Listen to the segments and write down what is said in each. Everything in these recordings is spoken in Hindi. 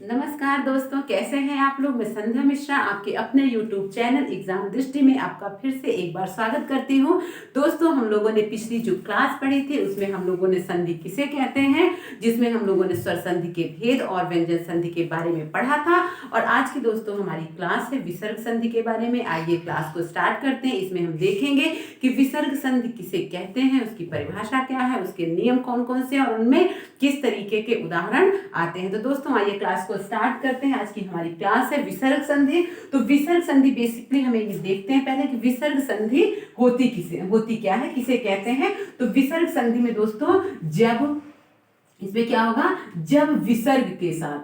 नमस्कार दोस्तों, कैसे हैं आप लोग। मैं संध्या मिश्रा आपके अपने YouTube चैनल एग्जाम दृष्टि में आपका फिर से एक बार स्वागत करती हूं। दोस्तों, हम लोगों ने पिछली जो क्लास पढ़ी थी उसमें हम लोगों ने संधि किसे कहते हैं, जिसमें हम लोगों ने स्वर संधि के भेद और व्यंजन संधि के बारे में पढ़ा था। और आज की दोस्तों हमारी क्लास है विसर्ग संधि के बारे में। आइए क्लास को स्टार्ट करते हैं। इसमें हम देखेंगे कि विसर्ग संधि किसे कहते हैं, उसकी परिभाषा क्या है, उसके नियम कौन कौन से और उनमें किस तरीके के उदाहरण आते हैं। तो दोस्तों आइए क्लास को स्टार्ट करते हैं। आज की हमारी क्लास है विसर्ग संधि। तो विसर्ग संधि बेसिकली हमें ये देखते हैं पहले कि विसर्ग संधि होती क्या है, किसे कहते हैं। तो विसर्ग संधि में दोस्तों जब इसमें क्या होगा, जब विसर्ग के साथ,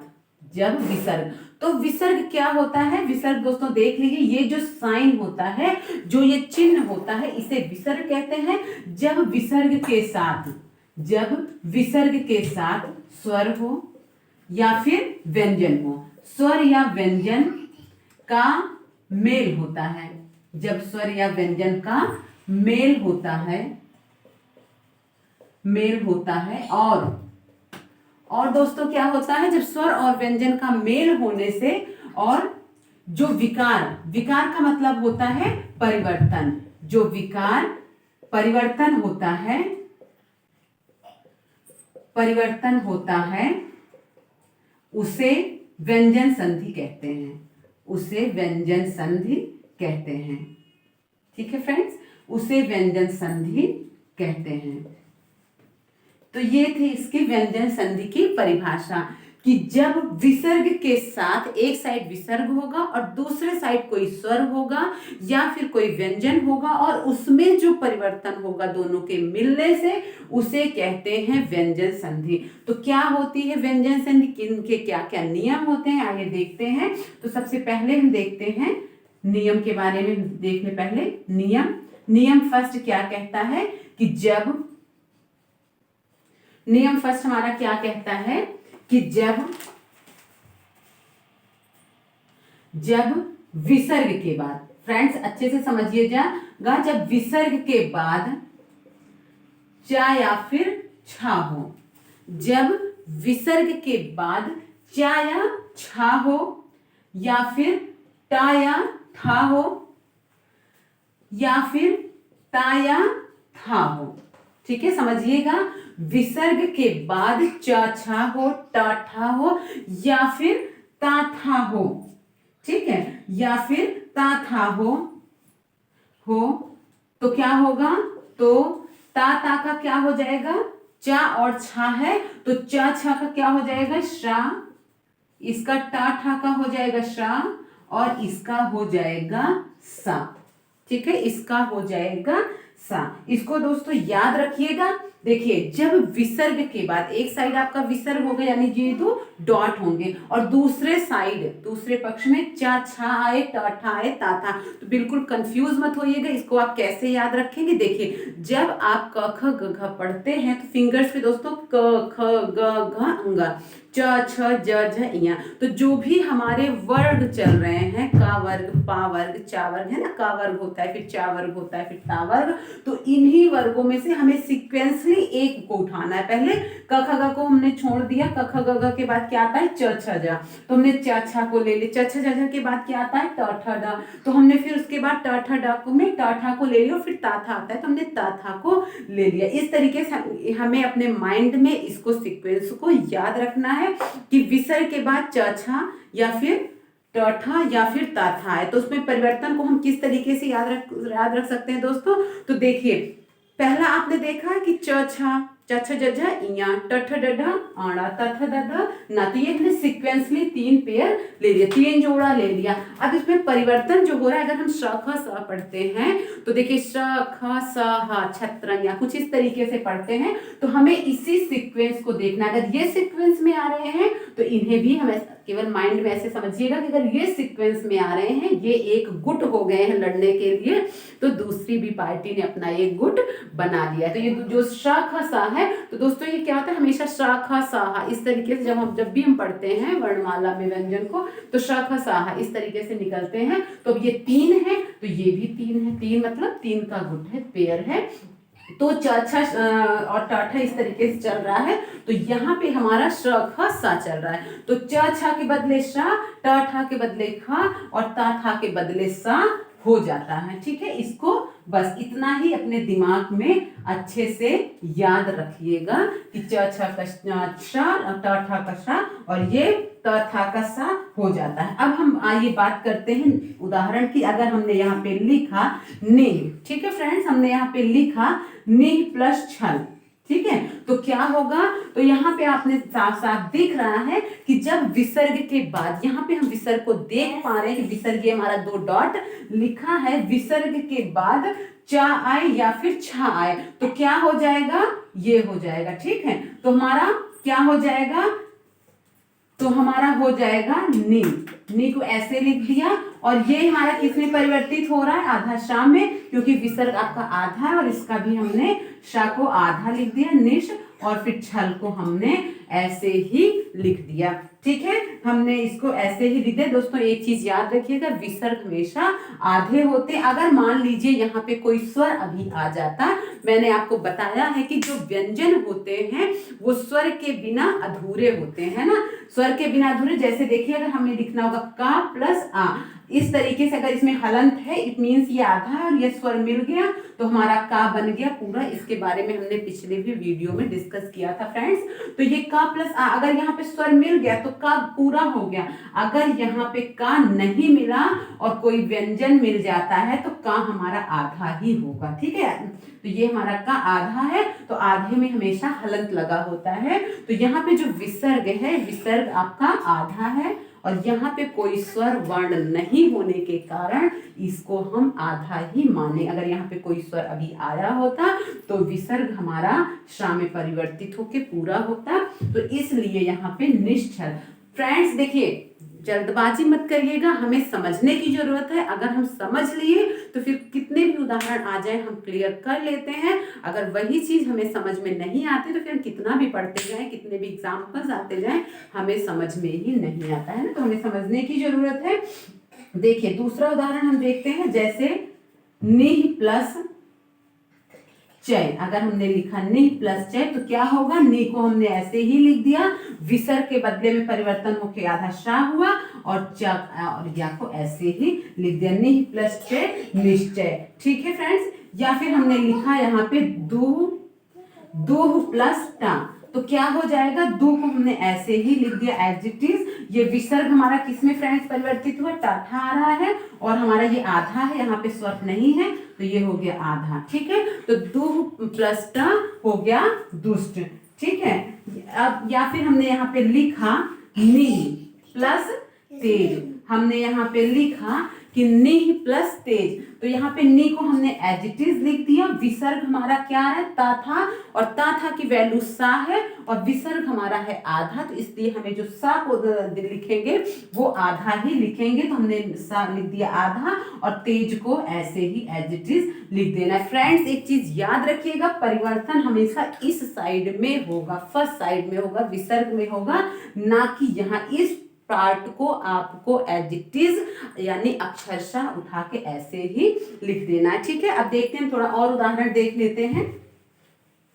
जब विसर्ग, तो विसर्ग क्या होता है। विसर्ग दोस्तों देख लीजिए, ये जो साइन होता है, जो ये चिन्ह होता है, इसे विसर्ग कहते हैं। जब विसर्ग के साथ, जब विसर्ग के साथ स्वर हो या फिर व्यंजन हो, स्वर या व्यंजन का मेल होता है, जब स्वर या व्यंजन का मेल होता है और दोस्तों क्या होता है, जब स्वर और व्यंजन का मेल होने से और जो विकार का मतलब होता है परिवर्तन, जो विकार परिवर्तन होता है उसे व्यंजन संधि कहते हैं, उसे व्यंजन संधि कहते हैं। ठीक है फ्रेंड्स, उसे व्यंजन संधि कहते हैं। तो ये थी इसकी व्यंजन संधि की परिभाषा कि जब विसर्ग के साथ एक साइड विसर्ग होगा और दूसरे साइड कोई स्वर होगा या फिर कोई व्यंजन होगा और उसमें जो परिवर्तन होगा दोनों के मिलने से, उसे कहते हैं व्यंजन संधि। तो क्या होती है व्यंजन संधि, किनके क्या क्या नियम होते हैं, आइए देखते हैं। तो सबसे पहले हम देखते हैं नियम के बारे में। देखने पहले नियम फर्स्ट क्या कहता है कि नियम फर्स्ट हमारा क्या कहता है कि जब विसर्ग के बाद, फ्रेंड्स अच्छे से समझिएगा, जब विसर्ग के बाद चा या फिर छा हो, जब विसर्ग के बाद चा या छा हो या फिर टा या था हो या फिर ता या था हो, ठीक है समझिएगा। विसर्ग के बाद चा छा हो, टा ठा हो या फिर ता था हो, ठीक है, या फिर ता था हो तो क्या होगा, तो ता का क्या हो जाएगा, चा और छा है तो चा छा का क्या हो जाएगा श्रा, इसका टा ठा का हो जाएगा श्रा और इसका हो जाएगा सा, ठीक है, इसका हो जाएगा सा। इसको दोस्तों याद रखिएगा। देखिए जब विसर्ग के बाद एक साइड आपका विसर्ग होगा यानी ये दो डॉट होंगे और दूसरे पक्ष में चा छा आए, टा ठा आए, ता था, तो बिल्कुल कंफ्यूज मत होइएगा। इसको आप कैसे याद रखेंगे, देखिए जब आप क ख ग घ पढ़ते हैं तो फिंगर्स पे दोस्तों क ख ग घ अंगा च छ ज झ इया, तो जो भी हमारे वर्ग चल रहे हैं, का वर्ग, पा वर्ग, चा वर्ग है ना, का वर्ग होता है, फिर चा वर्ग होता है, फिर ता वर्ग, तो इन्हीं वर्गों में से हमें सीक्वेंसली एक को उठाना है। पहले क ख ग को हमने छोड़ दिया, क ख ग घ के बाद क्या आता है च छ ज, तो हमने च छ को ले लिया, च छ ज झ के बाद क्या आता है ट ठ ड, तो हमने फिर उसके बाद ट ठ ड को में ट ठा को ले लिया और फिर ता था आता है तो हमने ता था को ले लिया। इस तरीके से हमें अपने माइंड में इसको सीक्वेंस को याद रखना है कि विसर्ग के बाद च छा या फिर ट ठा या फिर ता था है, तो उसमें परिवर्तन को हम किस तरीके से याद रख सकते हैं दोस्तों। तो देखिए पहला आपने देखा कि च छा च छ ज झ इया, ट ठ ड ढ आड़ा, त थ द ध ना, तो ये हमने सीक्वेंसली 3 पेयर ले लिया, 3 जोड़ा ले लिया। अब इसमें परिवर्तन जो हो रहा है, अगर हम श ख स पढ़ते हैं तो देखिए श ख स ह छत्र या कुछ इस तरीके से पढ़ते हैं, तो हमें इसी सीक्वेंस को देखना। अगर ये सीक्वेंस में आ रहे हैं तो इन्हें भी हमें केवल माइंड में ऐसे समझिएगा कि अगर ये सीक्वेंस में आ रहे हैं, ये एक गुट हो गए हैं लड़ने के लिए, तो दूसरी भी पार्टी ने अपना एक गुट बना लिया है। तो ये जो श ख स है, तो दोस्तों ये क्या होता है, हमेशा श ख स ह इस तरीके से जब भी हम पढ़ते हैं वर्णमाला में व्यंजन को, तो श ख स ह इस तरीके से निकलते हैं। तो अब ये 3 है तो ये भी 3 है, 3 मतलब 3 का गुट है, पेयर है। तो चौथा और टाठा इस तरीके से चल रहा है। तो यहाँ पे हमारा श ख सा चल रहा है। तो च छा के बदले श, ट ठा के बदले ख और ता था के बदले सा हो जाता है। ठीक है, इसको बस इतना ही अपने दिमाग में अच्छे से याद रखिएगा कि च छ का श, ट ठा का श और ये त था का सा हो जाता है। अब हम आइए बात करते हैं उदाहरण की। अगर हमने यहाँ पे लिखा निह, ठीक है फ्रेंड्स, हमने यहाँ पे लिखा निह प्लस छल, ठीक है, तो क्या होगा? तो यहाँ पे आपने साफ साफ दिख रहा है कि जब विसर्ग के बाद, यहाँ पे हम विसर्ग को देख पा रहे हैं कि विसर्ग ये हमारा 2 डॉट लिखा है, विसर्ग के बाद चा आए या फिर छा आए तो क्या हो जाएगा? ये हो जाएगा। ठीक है, तो हमारा क्या हो जाएगा? तो हमारा हो जाएगा नी को ऐसे लिख दिया और ये हमारा किसमें परिवर्तित हो रहा है? आधा शा में, क्योंकि विसर्ग आपका आधा है और इसका भी हमने शा को आधा लिख दिया निश, और फिर छल को हमने ऐसे ही लिख दिया। ठीक है, हमने इसको ऐसे ही लिख दिया। दोस्तों एक चीज याद रखिएगा, विसर्ग हमेशा आधे होते। अगर मान लीजिए यहाँ पे कोई स्वर अभी आ जाता, मैंने आपको बताया है कि जो व्यंजन होते हैं वो स्वर के बिना अधूरे होते हैं ना, स्वर के बिना अधूरे। जैसे देखिए अगर हमें लिखना होगा का प्लस आ, इस तरीके से अगर इसमें हलंत है इट मीन्स ये आधा है और ये स्वर मिल गया तो हमारा का बन गया पूरा। इसके बारे में हमने पिछले भी वीडियो में डिस्कस किया था फ्रेंड्स। तो ये का प्लस आ, अगर यहाँ पे स्वर मिल गया तो का पूरा हो गया। अगर यहाँ पे का नहीं मिला और कोई व्यंजन मिल जाता है तो का हमारा आधा ही होगा। ठीक है, तो ये हमारा का आधा है, तो आधे में हमेशा हलंत लगा होता है। तो यहाँ पे जो विसर्ग है, विसर्ग आपका आधा है और यहाँ पे कोई स्वर वर्ण नहीं होने के कारण इसको हम आधा ही माने। अगर यहाँ पे कोई स्वर अभी आया होता तो विसर्ग हमारा श्रा में परिवर्तित होके पूरा होता, तो इसलिए यहाँ पे निश्चल। फ्रेंड्स देखिए, जल्दबाजी मत करिएगा, हमें समझने की जरूरत है। अगर हम समझ लिए तो फिर कितने भी उदाहरण आ जाए हम क्लियर कर लेते हैं। अगर वही चीज हमें समझ में नहीं आती तो फिर हम कितना भी पढ़ते जाएं, कितने भी एग्जाम्पल्स आते जाएं, हमें समझ में ही नहीं आता है ना, तो हमें समझने की जरूरत है। देखिए दूसरा उदाहरण हम देखते हैं, जैसे निह प्लस चय। अगर हमने लिखा निह प्लस चय तो क्या होगा? नि को हमने ऐसे ही लिख दिया, विसर्ग के बदले में परिवर्तन होकर आधा शा हुआ और च और या को ऐसे ही लिख दिया, निह प्लस चय निश्चय। ठीक है फ्रेंड्स, या फिर हमने लिखा यहाँ पे दूह प्लस टा, तो क्या हो जाएगा? दू को हमने ऐसे ही लिख दिया एज इट इज। ये विसर्ग हमारा किसमें फ्रेंड्स परिवर्तित हुआ? टाठा आ रहा है और हमारा ये आधा है, यहाँ पे स्वर नहीं है तो ये हो गया आधा। ठीक है, तो दूह प्लस टा हो गया दुष्ट। ठीक है, अब या फिर हमने यहाँ पे लिखा नी प्लस तेज, हमने यहाँ पे लिखा कि निह प्लस तेज, तो यहाँ पे नी को हमने एज इट इज लिख दिया। विसर्ग हमारा क्या है? ता था, और ता था की वैल्यू सा है और विसर्ग हमारा है आधा, तो इसलिए हमें जो सा को लिखेंगे वो आधा ही लिखेंगे। तो हमने सा लिख दिया आधा और तेज को ऐसे ही एज इट इज लिख देना है। फ्रेंड्स एक चीज याद रखिएगा, परिवर्तन हमेशा इस साइड में होगा, फर्स्ट साइड में होगा, विसर्ग में होगा, ना कि यहाँ इस पार्ट को आपको एज इट इज यानी अक्षरशः उठा के ऐसे ही लिख देना है। ठीक है, अब देखते हैं, थोड़ा और उदाहरण देख लेते हैं।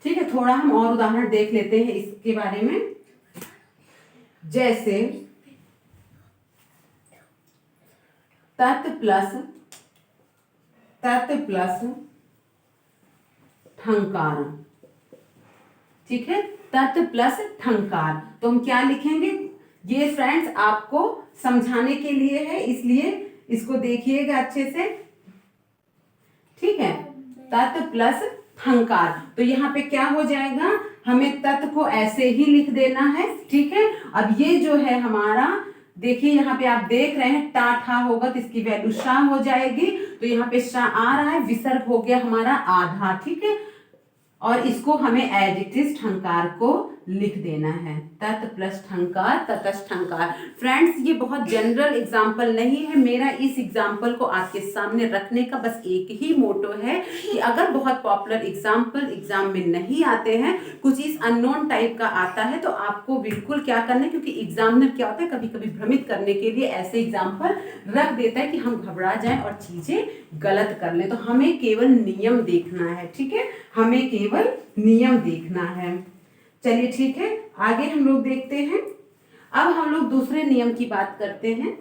ठीक है, थोड़ा हम और उदाहरण देख लेते हैं इसके बारे में। जैसे तत् प्लस ठंकार। ठीक है, तत् प्लस ठंकार, तो हम क्या लिखेंगे? ये फ्रेंड्स आपको समझाने के लिए है, इसलिए इसको देखिएगा अच्छे से। ठीक है, तत् प्लस ठंकार, तो यहाँ पे क्या हो जाएगा? हमें तत् को ऐसे ही लिख देना है। ठीक है, अब ये जो है हमारा, देखिए यहाँ पे आप देख रहे हैं टा ठा होगा तो इसकी वैल्यू शा हो जाएगी, तो यहाँ पे शा आ रहा है, विसर्ग हो गया हमारा आधा। ठीक है, और इसको हमें एज इट इज ठंकार को लिख देना है, तत् प्लस ठंकार ततस ठंकार। फ्रेंड्स ये बहुत जनरल एग्जाम्पल नहीं है, मेरा इस एग्जाम्पल को आपके सामने रखने का बस एक ही मोटो है कि अगर बहुत पॉपुलर एग्जाम्पल एग्जाम में नहीं आते हैं, कुछ इस अननोन टाइप का आता है, तो आपको बिल्कुल क्या करना है, क्योंकि एग्जामिनर क्या होता है कभी कभी भ्रमित करने के लिए ऐसे एग्जाम्पल रख देता है कि हम घबरा जाएं और चीजें गलत कर लें। तो हमें केवल नियम देखना है, ठीक है, हमें केवल नियम देखना है। चलिए ठीक है, आगे हम लोग देखते हैं। अब हम लोग दूसरे नियम की बात करते हैं।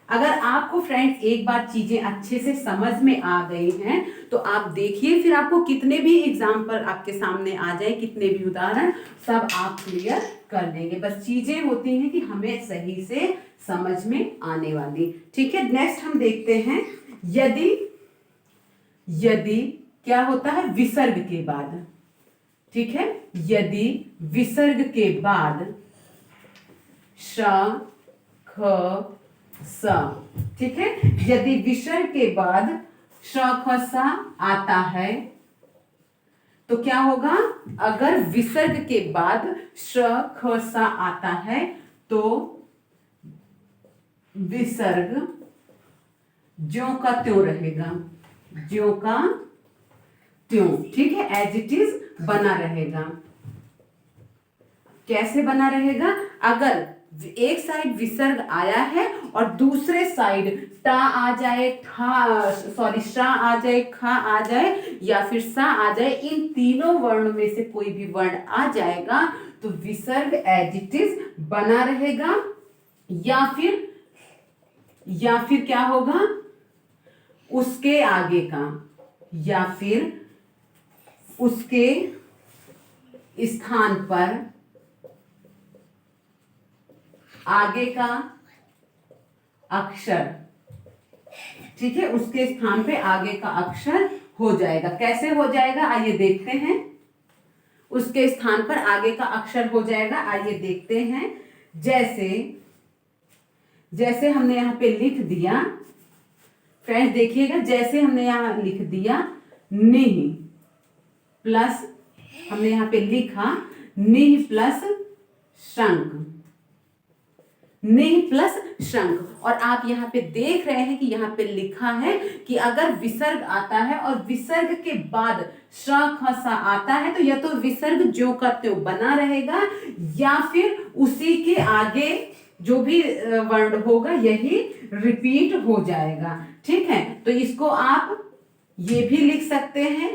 अगर आपको फ्रेंड्स एक बार चीजें अच्छे से समझ में आ गई हैं तो आप देखिए, फिर आपको कितने भी एग्जाम्पल आपके सामने आ जाए, कितने भी उदाहरण, सब आप क्लियर कर लेंगे। बस चीजें होती हैं कि हमें सही से समझ में आने वाली, ठीक है। नेक्स्ट हम देखते हैं, यदि यदि क्या होता है विसर्ग के बाद, ठीक है, यदि विसर्ग के बाद श ख स, ठीक है, यदि विसर्ग के बाद श ख स आता है तो क्या होगा, अगर विसर्ग के बाद श ख स आता है तो विसर्ग ज्यों का त्यों रहेगा, ज्यों का त्यों, ठीक है, एज इट इज बना रहेगा। कैसे बना रहेगा, अगर एक साइड विसर्ग आया है और दूसरे साइड टा आ जाए, शा आ जाए, खा आ जाए या फिर सा आ जाए, इन तीनों वर्ण में से कोई भी वर्ण आ जाएगा तो विसर्ग एज इट इज बना रहेगा, या फिर क्या होगा, उसके आगे का या फिर उसके स्थान पर आगे का अक्षर, ठीक है, उसके स्थान पे आगे का अक्षर हो जाएगा। कैसे हो जाएगा आइए देखते हैं, उसके स्थान पर आगे का अक्षर हो जाएगा, आइए देखते हैं। जैसे जैसे हमने यहाँ पे लिख दिया, फ्रेंड्स देखिएगा, जैसे हमने यहाँ लिख दिया निह प्लस, हमने यहाँ पे लिखा निह प्लस शंख, निह प्लस शंख, और आप यहाँ पे देख रहे हैं कि यहाँ पे लिखा है कि अगर विसर्ग आता है और विसर्ग के बाद श ख स आता है तो या तो विसर्ग ज्यों का त्यों बना रहेगा या फिर उसी के आगे जो भी वर्ण होगा यही रिपीट हो जाएगा, ठीक है। तो इसको आप ये भी लिख सकते हैं,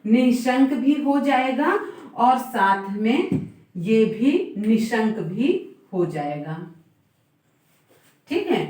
निशंक भी हो जाएगा और साथ में ये भी निशंक भी हो जाएगा, ठीक है,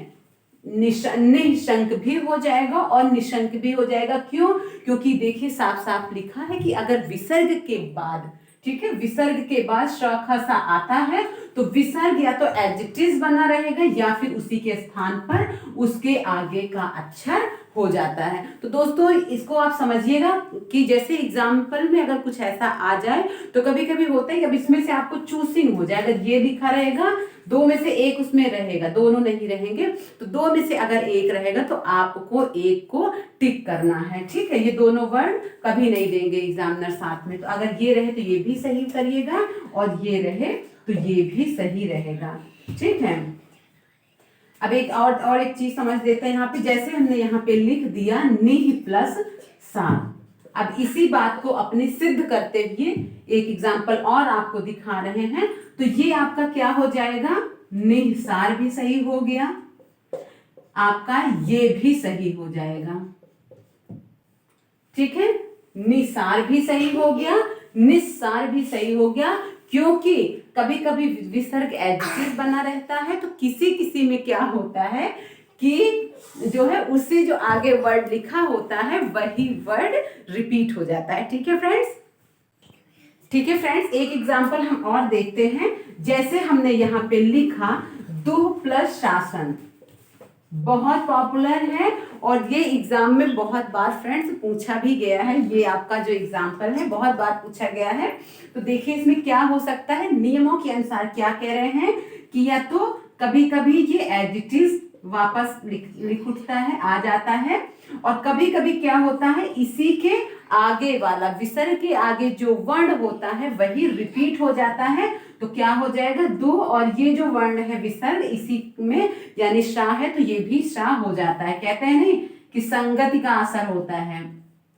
निशंक भी हो जाएगा और निशंक भी हो जाएगा। क्यों, क्योंकि देखिए साफ साफ लिखा है कि अगर विसर्ग के बाद, ठीक है, विसर्ग के बाद श ख स आता है तो विसर्ग या तो एडजेक्टिव बना रहेगा या फिर उसी के स्थान पर उसके आगे का अक्षर हो जाता है। तो दोस्तों इसको आप समझिएगा कि जैसे एग्जाम्पल में अगर कुछ ऐसा आ जाए तो कभी कभी होता है कि अब इसमें से आपको चूसिंग हो जाए, अगर ये लिखा रहेगा दो में से एक उसमें रहेगा, दोनों नहीं रहेंगे, तो दो में से अगर एक रहेगा तो आपको एक को टिक करना है, ठीक है। ये दोनों वर्ण कभी नहीं देंगे एग्जामिनर साथ में, तो अगर ये रहे तो ये भी सही करिएगा और ये रहे तो ये भी सही रहेगा, ठीक है। अब एक और एक चीज समझ लेते हैं यहाँ पे, जैसे हमने यहाँ पे लिख दिया निह प्लस सा, अब इसी बात को अपने सिद्ध करते हुए एक एग्जाम्पल और आपको दिखा रहे हैं। तो ये आपका क्या हो जाएगा, निसार भी सही हो गया, आपका ये भी सही हो जाएगा, ठीक है, निसार भी सही हो गया, निस्सार भी सही हो गया। क्योंकि कभी कभी विसर्ग एडजेक्टिव बना रहता है तो किसी किसी में क्या होता है कि जो है उससे जो आगे वर्ड लिखा होता है वही वर्ड रिपीट हो जाता है, ठीक है फ्रेंड्स, ठीक है फ्रेंड्स। एक एग्जांपल हम और देखते हैं, जैसे हमने यहाँ पे लिखा दुह प्लस शासन, बहुत पॉपुलर है और ये एग्जाम में बहुत बार फ्रेंड्स पूछा भी गया है, ये आपका जो एग्जाम्पल है बहुत बार पूछा गया है। तो देखिए इसमें क्या हो सकता है, नियमों के अनुसार क्या कह रहे हैं कि या तो कभी कभी ये एडजेक्टिव वापस लिख उठता है, आ जाता है। और कभी कभी क्या होता है, इसी के आगे वाला विसर्ग के आगे जो वर्ण होता है वही रिपीट हो जाता है, तो क्या हो जाएगा दो, और ये जो वर्ण है विसर्ग इसी में यानी श्रा है तो ये भी श्रा हो जाता है। कहते हैं नहीं कि संगति का असर होता है।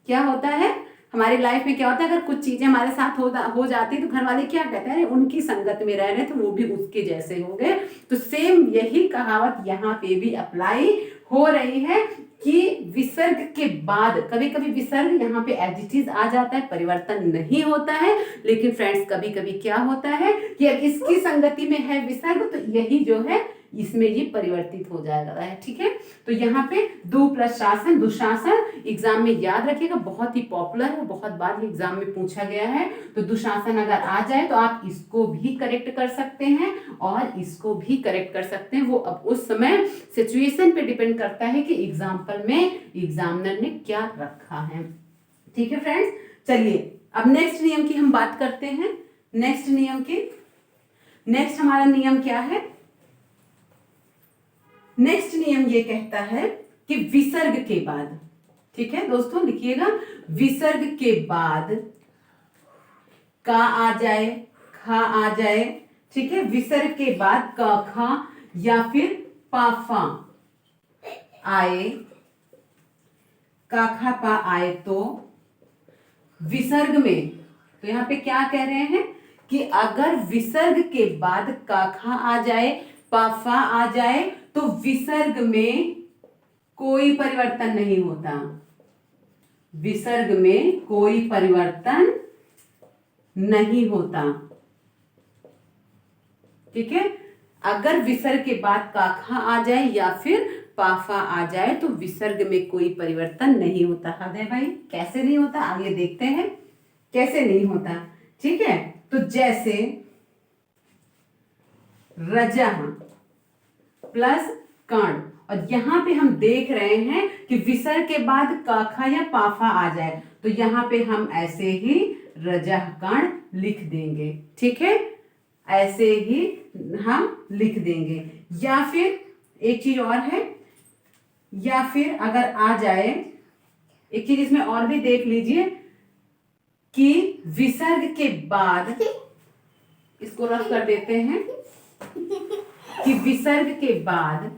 क्या होता है हमारी लाइफ में, क्या होता है अगर कुछ चीजें हमारे साथ हो जाती तो घर वाले क्या कहते हैं, उनकी संगत में रह रहे तो वो भी उसके जैसे हो गए। तो सेम यही कहावत यहाँ पे भी अप्लाई हो रही है कि विसर्ग के बाद कभी कभी विसर्ग यहाँ पे एडजेक्टिव आ जाता है, परिवर्तन नहीं होता है। लेकिन फ्रेंड्स कभी कभी क्या होता है कि अब इसकी संगति में है विसर्ग तो यही जो है इसमें ये परिवर्तित हो जाएगा है। ठीक है, तो यहाँ पे दो प्लस शासन दुशासन एग्जाम में याद रखिएगा, बहुत ही पॉपुलर है, बहुत बार ये एग्जाम में पूछा गया है। तो दुशासन अगर आ जाए तो आप इसको भी करेक्ट कर सकते हैं और इसको भी करेक्ट कर सकते हैं। वो अब उस समय सिचुएशन पे डिपेंड करता है कि एग्जाम्पल में एग्जामिनर ने क्या रखा है। ठीक है फ्रेंड्स, चलिए अब नेक्स्ट नियम की हम बात करते हैं। नेक्स्ट नियम की, नेक्स्ट हमारा नियम क्या है, नेक्स्ट नियम ये कहता है कि विसर्ग के बाद, ठीक है दोस्तों लिखिएगा, विसर्ग के बाद का आ जाए, खा आ जाए, ठीक है, विसर्ग के बाद क खा या फिर पाफा आए, का खा पा आए तो विसर्ग में, तो यहां पे क्या कह रहे हैं कि अगर विसर्ग के बाद का खा आ जाए, पाफा आ जाए तो विसर्ग में कोई परिवर्तन नहीं होता, विसर्ग में कोई परिवर्तन नहीं होता। ठीक है, अगर विसर्ग के बाद काखा आ जाए या फिर पाफा आ जाए तो विसर्ग में कोई परिवर्तन नहीं होता। हृदय भाई कैसे नहीं होता, आगे देखते हैं कैसे नहीं होता। ठीक है, तो जैसे रजा प्लस कर्ण, और यहां पे हम देख रहे हैं कि विसर्ग के बाद काखा या पाफा आ जाए तो यहां पे हम ऐसे ही रजा कर्ण लिख देंगे। ठीक है, ऐसे ही हम लिख देंगे। या फिर एक चीज और है, या फिर अगर आ जाए एक चीज इसमें और भी देख लीजिए कि विसर्ग के बाद, इसको रफ कर देते हैं कि विसर्ग के बाद